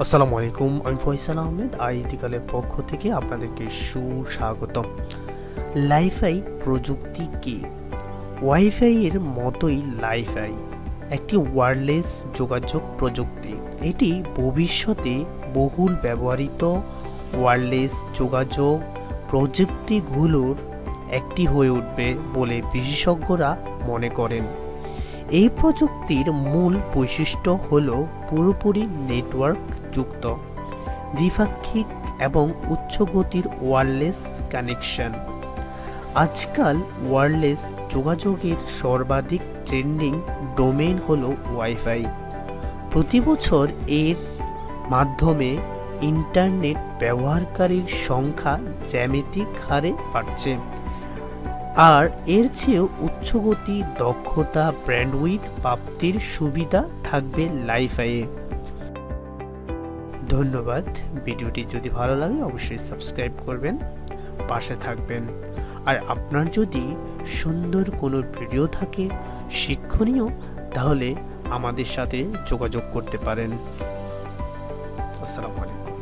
আসসালামু আলাইকুম, আমি ফয়সাল আহমেদ আইথিক্যালের পক্ষ থেকে আপনাদেরকে সুস্বাগতম। লাইফাই প্রযুক্তি কি? ওয়াইফাই এর মতোই লাইফাই একটি ওয়্যারলেস যোগাযোগ প্রযুক্তি। এটি ভবিষ্যতে বহুল ব্যবহৃত ওয়্যারলেস যোগাযোগ প্রযুক্তিগুলোর একটি হয়ে উঠবে বলে বিশেষজ্ঞরা মনে করেন। এই প্রযুক্তির মূল বৈশিষ্ট্য হল পুরোপুরি নেটওয়ার্ক যুক্ত, দ্বিপাক্ষিক এবং উচ্চ গতির ওয়্যারলেস কানেকশন। আজকাল ওয়্যারলেস যোগাযোগের সর্বাধিক ট্রেন্ডিং ডোমেইন হল ওয়াইফাই। প্রতি বছর এর মাধ্যমে ইন্টারনেট ব্যবহারকারীর সংখ্যা জ্যামিতিক হারে বাড়ছে, আর এর চেয়েও উচ্চগতি, দক্ষতা, ব্যান্ডউইথ প্রাপ্তির সুবিধা থাকবে লাইফাইয়ে। ধন্যবাদ। ভিডিওটি যদি ভালো লাগে অবশ্যই সাবস্ক্রাইব করবেন, পাশে থাকবেন। আর আপনার যদি সুন্দর কোনো ভিডিও থাকে শিক্ষণীয়, তাহলে আমাদের সাথে যোগাযোগ করতে পারেন। আসসালামু আলাইকুম।